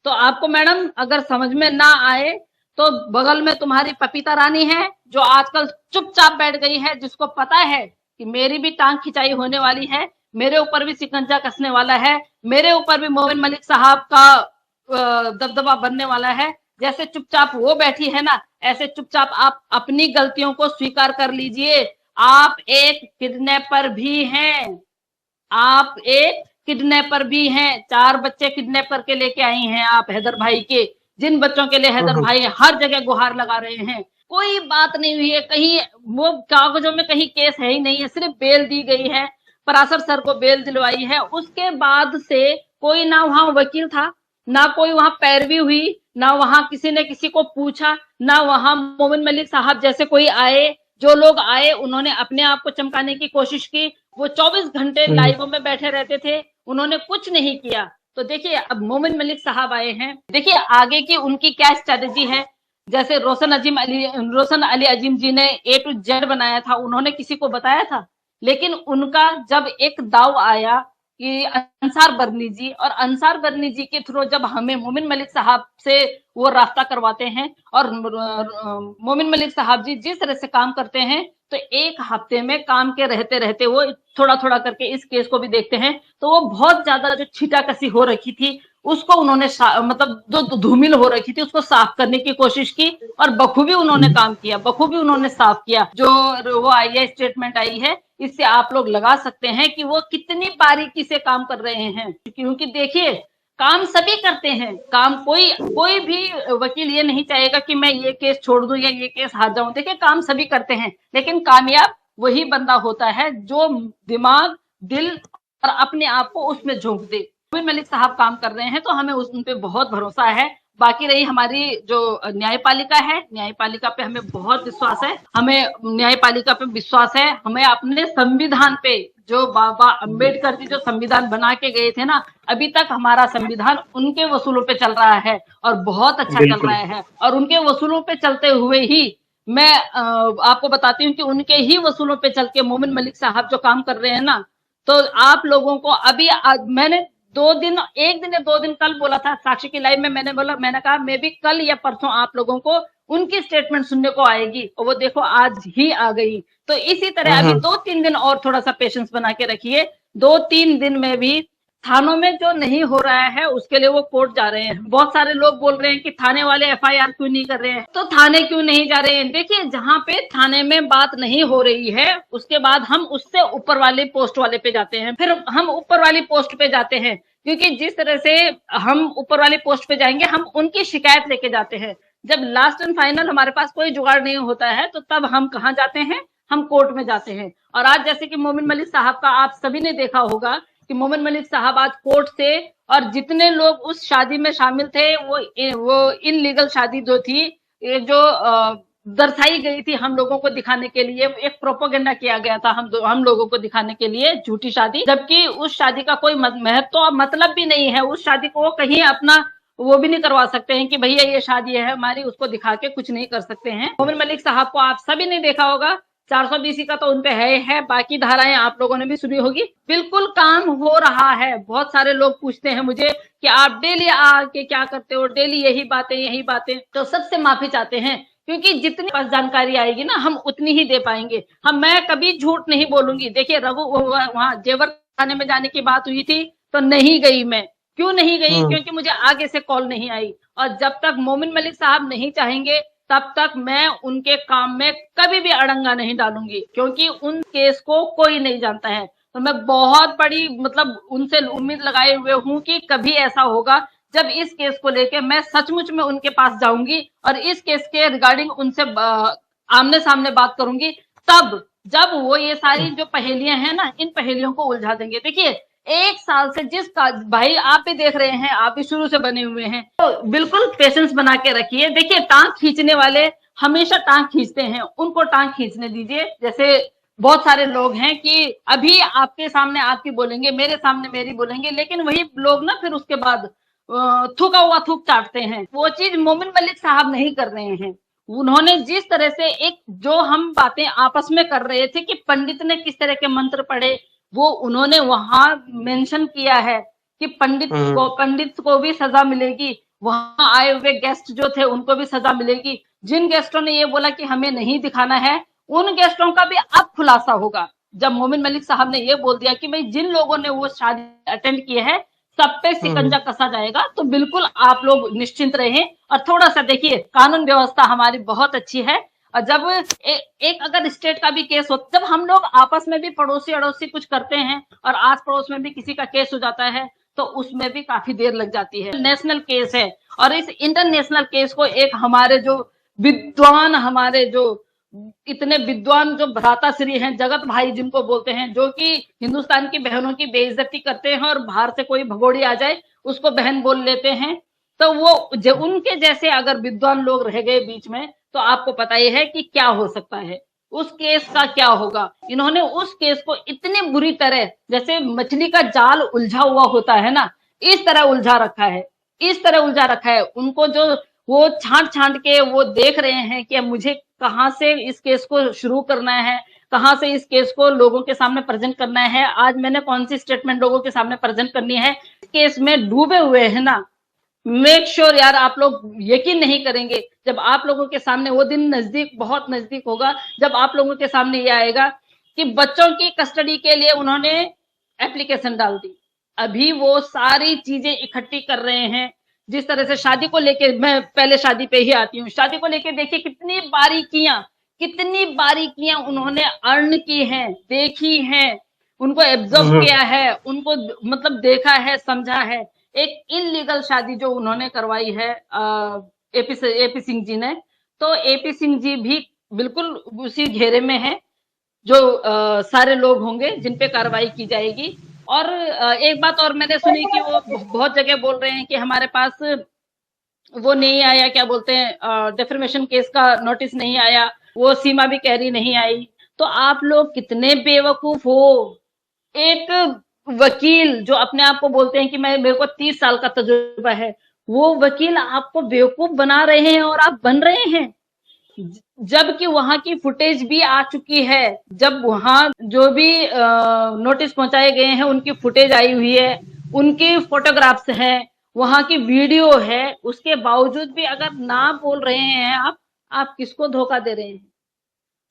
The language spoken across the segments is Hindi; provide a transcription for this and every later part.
तो आपको मैडम अगर समझ में ना आए तो बगल में तुम्हारी पपीता रानी है जो आजकल चुपचाप बैठ गई है, जिसको पता है कि मेरी भी टांग खिंचाई होने वाली है, मेरे ऊपर भी शिकंजा कसने वाला है, मेरे ऊपर भी मोमिन मलिक साहब का दबदबा बनने वाला है। जैसे चुपचाप वो बैठी है ना, ऐसे चुपचाप आप अपनी गलतियों को स्वीकार कर लीजिए। आप एक किडनैपर भी हैं, आप एक किडनैपर भी हैं। 4 बच्चे किडनैप करके लेके आई हैं आप हैदर भाई के, जिन बच्चों के लिए हैदर भाई हर जगह गुहार लगा रहे हैं। कोई बात नहीं हुई है, कहीं वो कागजों में कहीं केस है ही नहीं है, सिर्फ बेल दी गई है, पराशर सर को बेल दिलवाई है। उसके बाद से कोई ना वहां वकील था, ना कोई वहां पैरवी हुई, ना वहां किसी ने किसी को पूछा, ना वहां मोमिन मलिक साहब जैसे कोई आए। जो लोग आए उन्होंने अपने आप को चमकाने की कोशिश की, वो 24 घंटे लाइव में बैठे रहते थे, उन्होंने कुछ नहीं किया। तो देखिए अब मोमिन मलिक साहब आए हैं, देखिए आगे की उनकी क्या स्ट्रेटेजी है। जैसे रोशन अली अजीम जी ने A to Z बनाया था, उन्होंने किसी को बताया था, लेकिन उनका जब एक दाव आया कि अंसार बर्नी जी, और अंसार बर्नी जी के थ्रू जब हमें मोमिन मलिक साहब से वो रास्ता करवाते हैं, और मोमिन मलिक साहब जी जिस तरह से काम करते हैं, तो एक हफ्ते में काम के रहते रहते वो थोड़ा थोड़ा करके इस केस को भी देखते हैं। तो वो बहुत ज्यादा जो छीटाकसी हो रखी थी उसको उन्होंने मतलब जो धूमिल हो रखी थी उसको साफ करने की कोशिश की, और बखूबी उन्होंने काम किया, बखूबी उन्होंने साफ किया। जो वो आई है स्टेटमेंट आई है, इससे आप लोग लगा सकते हैं कि वो कितनी बारीकी से काम कर रहे हैं। क्योंकि देखिए काम सभी करते हैं, काम कोई भी वकील ये नहीं चाहेगा कि मैं ये केस छोड़ दूं या ये केस हार जाऊं। देखिए काम सभी करते हैं, लेकिन कामयाब वही बंदा होता है जो दिमाग, दिल और अपने आप को उसमें झोंक दे। मोमिन मलिक साहब काम कर रहे हैं तो हमें उन पे बहुत भरोसा है। बाकी रही हमारी जो न्यायपालिका है, न्यायपालिका पे हमें बहुत विश्वास है, हमें न्यायपालिका पे विश्वास है, हमें अपने संविधान पे, जो बाबा अंबेडकर जी जो संविधान बना के गए थे ना, अभी तक हमारा संविधान उनके वसूलों पे चल रहा है और बहुत अच्छा चल रहा है। और उनके वसूलों पे चलते हुए ही मैं आपको बताती हूँ कि उनके ही वसूलों पे चल के मोमिन मलिक साहब जो काम कर रहे हैं ना, तो आप लोगों को अभी मैंने 2 दिन, 1 दिन या 2 दिन कल बोला था साक्षी की लाइव में, मैंने कहा मैं भी कल या परसों आप लोगों को उनकी स्टेटमेंट सुनने को आएगी, और वो देखो आज ही आ गई। तो इसी तरह अभी 2-3 दिन और थोड़ा सा पेशेंस बना के रखिए। 2-3 दिन में भी थानों में जो नहीं हो रहा है उसके लिए वो कोर्ट जा रहे हैं। बहुत सारे लोग बोल रहे हैं कि थाने वाले FIR क्यों नहीं कर रहे हैं, तो थाने क्यों नहीं जा रहे हैं। देखिए जहां पे थाने में बात नहीं हो रही है उसके बाद हम उससे ऊपर वाले पोस्ट वाले पे जाते हैं, फिर हम ऊपर वाली पोस्ट पे जाते हैं, क्योंकि जिस तरह से हम ऊपर वाली पोस्ट पे जाएंगे हम उनकी शिकायत लेके जाते हैं। जब लास्ट एंड फाइनल हमारे पास कोई जुगाड़ नहीं होता है तो तब हम कहाँ जाते हैं, हम कोर्ट में जाते हैं। और आज जैसे कि मोमिन मलिक साहब का आप सभी ने देखा होगा कि मोमिन मलिक साहब आज कोर्ट से, और जितने लोग उस शादी में शामिल थे वो इनलीगल शादी जो थी, जो दर्शाई गई थी हम लोगों को दिखाने के लिए, एक प्रोपोगेंडा किया गया था हम लोगों को दिखाने के लिए, झूठी शादी, जबकि उस शादी का कोई महत्व और मतलब भी नहीं है। उस शादी को वो कहीं अपना वो भी नहीं करवा सकते हैं कि भैया ये शादी है हमारी, उसको दिखा के कुछ नहीं कर सकते हैं। मोमिन मलिक साहब को आप सभी ने देखा होगा, 420 का तो उनपे है, बाकी धाराएं आप लोगों ने भी सुनी होगी। बिल्कुल काम हो रहा है। बहुत सारे लोग पूछते हैं मुझे कि आप डेली आके क्या करते हो, डेली यही बातें, तो सबसे माफी चाहते हैं, क्योंकि जितनी पास जानकारी आएगी ना हम उतनी ही दे पाएंगे। मैं कभी झूठ नहीं बोलूंगी। देखिए रघु वहां जेवर थाने में जाने की बात हुई थी तो नहीं गई मैं। क्यों नहीं गई? क्योंकि मुझे आगे से कॉल नहीं आई, और जब तक मोमिन मलिक साहब नहीं चाहेंगे तब तक मैं उनके काम में कभी भी अड़ंगा नहीं डालूंगी, क्योंकि उन केस को कोई नहीं जानता है। तो मैं बहुत बड़ी मतलब उनसे उम्मीद लगाए हुए हूं कि कभी ऐसा होगा जब इस केस को लेके मैं सचमुच में उनके पास जाऊंगी और इस केस के रिगार्डिंग उनसे आमने सामने बात करूंगी, तब जब वो ये सारी जो पहेलियां हैं ना, इन पहेलियों को उलझा देंगे। देखिए 1 साल से भाई आप भी देख रहे हैं, आप भी शुरू से बने हुए हैं, तो बिल्कुल पेशेंस बना के रखिए। देखिए टांग खींचने वाले हमेशा टांग खींचते हैं, उनको टांग खींचने दीजिए। जैसे बहुत सारे लोग हैं कि अभी आपके सामने आपकी बोलेंगे, मेरे सामने मेरी बोलेंगे, लेकिन वही लोग ना फिर उसके बाद थूका हुआ थूक चाटते हैं। वो चीज मोमिन मलिक साहब नहीं कर रहे हैं। उन्होंने जिस तरह से एक जो हम बातें आपस में कर रहे थे कि पंडित ने किस तरह के मंत्र पढ़े, वो उन्होंने वहां मेंशन किया है कि पंडित को भी सजा मिलेगी। वहां आए हुए गेस्ट जो थे उनको भी सजा मिलेगी। जिन गेस्टों ने ये बोला कि हमें नहीं दिखाना है, उन गेस्टों का भी अब खुलासा होगा। जब मोमिन मलिक साहब ने ये बोल दिया कि भाई जिन लोगों ने वो शादी अटेंड किए हैं सब पे शिकंजा कसा जाएगा, तो बिल्कुल आप लोग निश्चिंत रहें। और थोड़ा सा देखिए, कानून व्यवस्था हमारी बहुत अच्छी है। और जब एक अगर स्टेट का भी केस हो, जब हम लोग आपस में भी पड़ोसी अड़ोसी कुछ करते हैं और आस पड़ोस में भी किसी का केस हो जाता है, तो उसमें भी काफी देर लग जाती है। नेशनल केस है, और इस इंटरनेशनल केस को एक हमारे जो विद्वान, हमारे जो इतने विद्वान जो भ्राताश्री हैं, जगत भाई जिनको बोलते हैं, जो कि हिंदुस्तान की बहनों की बेइज्जती करते हैं, और बाहर से कोई भगोड़ी आ जाए उसको बहन बोल लेते हैं, तो वो उनके जैसे अगर विद्वान लोग रह गए बीच में, तो आपको पता ही है कि क्या हो सकता है, उस केस का क्या होगा। इन्होंने उस केस को इतनी बुरी तरह, जैसे मछली का जाल उलझा हुआ होता है ना, इस तरह उलझा रखा है, इस तरह उलझा रखा है। उनको जो वो छांट छांट के वो देख रहे हैं कि मुझे कहाँ से इस केस को शुरू करना है, कहाँ से इस केस को लोगों के सामने प्रेजेंट करना है, आज मैंने कौन सी स्टेटमेंट लोगों के सामने प्रेजेंट करनी है। केस में डूबे हुए हैं ना, मेक श्योर यार, आप लोग यकीन नहीं करेंगे, जब आप लोगों के सामने वो दिन नजदीक, बहुत नजदीक होगा, जब आप लोगों के सामने ये आएगा कि बच्चों की कस्टडी के लिए उन्होंने एप्लीकेशन डाल दी। अभी वो सारी चीजें इकट्ठी कर रहे हैं। जिस तरह से शादी को लेके, मैं पहले शादी पे ही आती हूँ, शादी को लेके देखिए कितनी बारीकियां उन्होंने अर्न की हैं, देखी हैं, उनको एब्जॉर्व किया है, उनको मतलब देखा है, समझा है। एक इनलीगल शादी जो उन्होंने करवाई है एपी सिंह जी ने, तो एपी सिंह जी भी बिल्कुल उसी घेरे में है जो सारे लोग होंगे जिन पे कार्रवाई की जाएगी। और एक बात और मैंने सुनी कि वो बहुत जगह बोल रहे हैं कि हमारे पास वो नहीं आया, क्या बोलते हैं, डेफेमेशन केस का नोटिस नहीं आया, वो सीमा भी कह रही नहीं आई। तो आप लोग कितने बेवकूफ हो। एक वकील जो अपने आप को बोलते हैं कि मेरे को 30 साल का तजुर्बा है, वो वकील आपको बेवकूफ बना रहे हैं और आप बन रहे हैं, जबकि वहां की फुटेज भी आ चुकी है। जब वहां जो भी नोटिस पहुंचाए गए हैं उनकी फुटेज आई हुई है, उनकी फोटोग्राफ्स हैं, वहां की वीडियो है, उसके बावजूद भी अगर ना बोल रहे हैं आप किसको धोखा दे रहे हैं?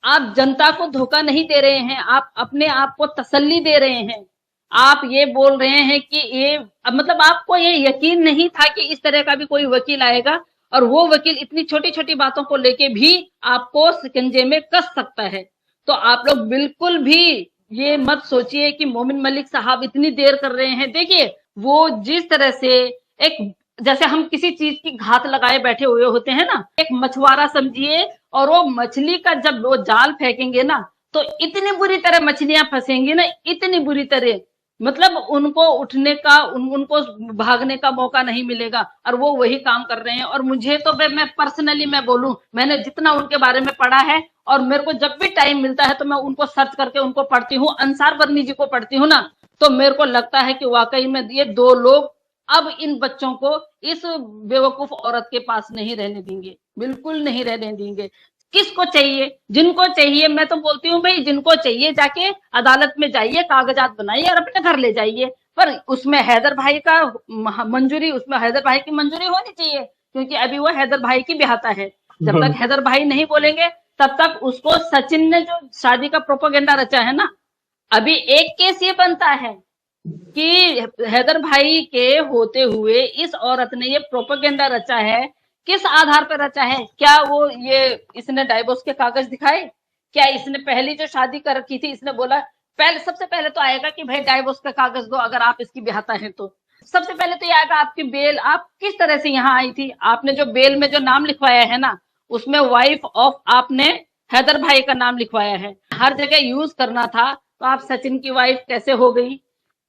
आप जनता को धोखा नहीं दे रहे हैं, आप अपने आप को तसल्ली दे रहे हैं। आप ये बोल रहे हैं कि ये, मतलब आपको ये यकीन नहीं था कि इस तरह का भी कोई वकील आएगा, और वो वकील इतनी छोटी छोटी बातों को लेके भी आपको शिकंजे में कस सकता है। तो आप लोग बिल्कुल भी ये मत सोचिए कि मोमिन मलिक साहब इतनी देर कर रहे हैं। देखिए, वो जिस तरह से एक, जैसे हम किसी चीज की घात लगाए बैठे हुए होते हैं ना, एक मछुआरा समझिए, और वो मछली का जब वो जाल फेंकेंगे ना, तो इतनी बुरी तरह मछलियां फंसेंगी ना, इतनी बुरी तरह, मतलब उनको उठने का, उनको भागने का मौका नहीं मिलेगा, और वो वही काम कर रहे हैं। और मुझे तो मैं पर्सनली मैं बोलूं, मैंने जितना उनके बारे में पढ़ा है, और मेरे को जब भी टाइम मिलता है तो मैं उनको सर्च करके उनको पढ़ती हूँ, अंसार बर्नी जी को पढ़ती हूँ ना, तो मेरे को लगता है कि वाकई में ये दो लोग अब इन बच्चों को इस बेवकूफ औरत के पास नहीं रहने देंगे, बिल्कुल नहीं रहने देंगे। किसको चाहिए, जिनको चाहिए, मैं तो बोलती हूँ भाई, जिनको चाहिए जाके अदालत में जाइए, कागजात बनाइए और अपने घर ले जाइए, पर उसमें हैदर भाई का मंजूरी, उसमें हैदर भाई की मंजूरी होनी चाहिए, क्योंकि अभी वो हैदर भाई की ब्याहता है। जब तक हैदर भाई नहीं बोलेंगे तब तक उसको, सचिन ने जो शादी का प्रोपोगेंडा रचा है ना, अभी एक केस ये बनता है कि हैदर भाई के होते हुए इस औरत ने ये प्रोपेगेंडा रचा है। किस आधार पर रचा है? क्या वो ये इसने डाइवोर्स के कागज दिखाए? क्या इसने पहली जो शादी कर रखी थी, इसने बोला, पहले सबसे पहले तो आएगा कि भाई डाइवोर्स का कागज दो अगर आप इसकी ब्याहता है तो। सबसे पहले तो ये आएगा आपकी बेल, आप किस तरह से यहाँ आई थी? आपने जो बेल में जो नाम लिखवाया है ना, उसमें वाइफ ऑफ आपने हैदर भाई का नाम लिखवाया है। हर जगह यूज करना था, तो आप सचिन की वाइफ कैसे हो गई?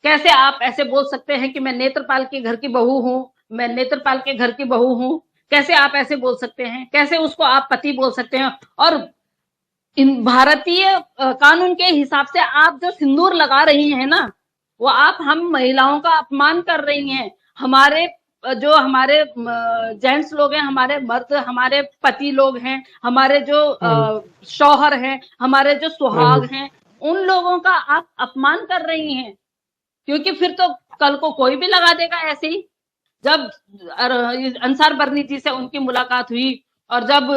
कैसे आप ऐसे बोल सकते हैं कि मैं नेत्रपाल के घर की बहू हूं, मैं नेत्रपाल के घर की बहू हूं? कैसे आप ऐसे बोल सकते हैं? कैसे उसको आप पति बोल सकते हैं? और इन भारतीय कानून के हिसाब से आप जो सिंदूर लगा रही हैं ना, वो आप हम महिलाओं का अपमान कर रही हैं। हमारे जो हमारे जेंट्स लोग हैं, हमारे मर्द, हमारे पति लोग हैं, हमारे जो शौहर हैं, हमारे जो सुहाग हैं, उन लोगों का आप अपमान कर रही हैं, क्योंकि फिर तो कल को कोई भी लगा देगा ऐसे ही। जब अंसार बरनी जी से उनकी मुलाकात हुई और जब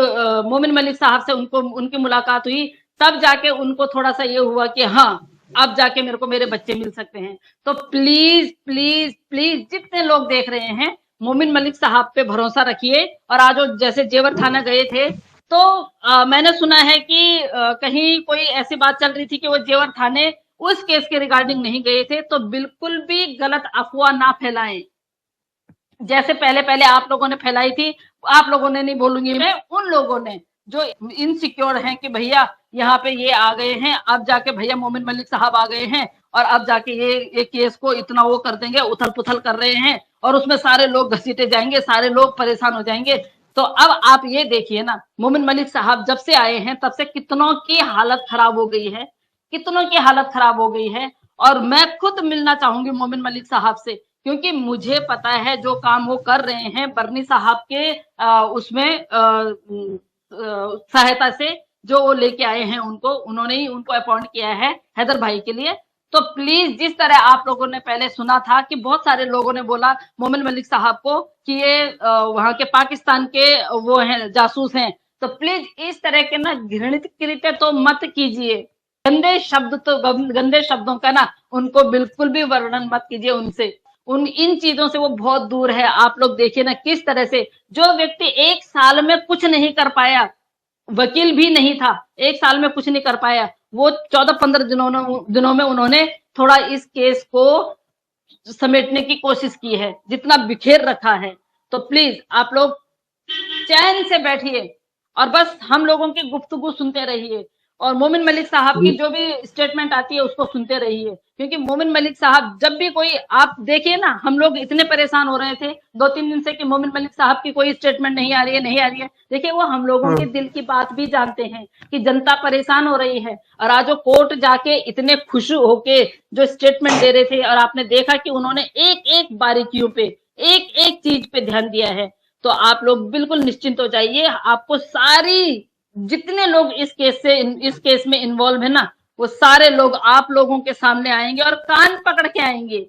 मोमिन मलिक साहब से उनकी मुलाकात हुई, तब जाके उनको थोड़ा सा ये हुआ कि हाँ, अब जाके मेरे को मेरे बच्चे मिल सकते हैं। तो प्लीज प्लीज प्लीज जितने लोग देख रहे हैं, मोमिन मलिक साहब पे भरोसा रखिए। और आज वो जैसे जेवर थाना गए थे, तो मैंने सुना है कि कहीं कोई ऐसी बात चल रही थी कि वो जेवर थाने उस केस के रिगार्डिंग नहीं गए थे। तो बिल्कुल भी गलत अफवाह ना फैलाएं, जैसे पहले पहले आप लोगों ने फैलाई थी। आप लोगों ने नहीं बोलूंगी मैं, उन लोगों ने जो इनसिक्योर हैं कि भैया यहाँ पे ये आ गए हैं, अब जाके भैया मोमिन मलिक साहब आ गए हैं और अब जाके ये केस को इतना वो कर देंगे, उथल पुथल कर रहे हैं और उसमें सारे लोग घसीटे जाएंगे, सारे लोग परेशान हो जाएंगे। तो अब आप ये देखिए ना, मोमिन मलिक साहब जब से आए हैं तब से कितनों की हालत खराब हो गई है, कितनों की हालत खराब हो गई है। और मैं खुद मिलना चाहूंगी मोमिन मलिक साहब से, क्योंकि मुझे पता है जो काम वो कर रहे हैं बरनी साहब के उसमें सहायता से, जो वो लेके आए हैं उनको, उन्होंने ही उनको अपॉइंट किया है हैदर भाई के लिए। तो प्लीज, जिस तरह आप लोगों ने पहले सुना था कि बहुत सारे लोगों ने बोला मोमिन मलिक साहब को कि ये वहां के पाकिस्तान के वो हैं, जासूस हैं, तो प्लीज इस तरह के ना घृणित कृत्य तो मत कीजिए। गंदे शब्दों का ना उनको बिल्कुल भी वर्णन मत कीजिए उनसे। इन चीजों से वो बहुत दूर है। आप लोग देखिए ना किस तरह से जो व्यक्ति 1 साल में कुछ नहीं कर पाया, वकील भी नहीं था, 1 साल में कुछ नहीं कर पाया, वो 14-15 दिनों में उन्होंने थोड़ा इस केस को समेटने की कोशिश की है, जितना बिखेर रखा है। तो प्लीज आप लोग चैन से बैठिए और बस हम लोगों की गुफ्तगू सुनते रहिए और मोमिन मलिक साहब की जो भी स्टेटमेंट आती है उसको सुनते रहिए। क्योंकि मोमिन मलिक साहब जब भी कोई, आप देखिए ना, हम लोग इतने परेशान हो रहे थे 2-3 दिन से कि मोमिन मलिक साहब की कोई स्टेटमेंट नहीं आ रही है, नहीं आ रही है। देखिए वो हम लोगों के दिल की बात भी जानते हैं कि जनता परेशान हो रही है। और आज वो कोर्ट जाके इतने खुश होके जो स्टेटमेंट दे रहे थे, और आपने देखा कि उन्होंने एक एक बारीकियों पे, एक एक चीज पे ध्यान दिया है। तो आप लोग बिल्कुल निश्चिंत हो जाइए, आपको सारी, जितने लोग इस केस में इन्वॉल्व है ना, वो सारे लोग आप लोगों के सामने आएंगे और कान पकड़ के आएंगे।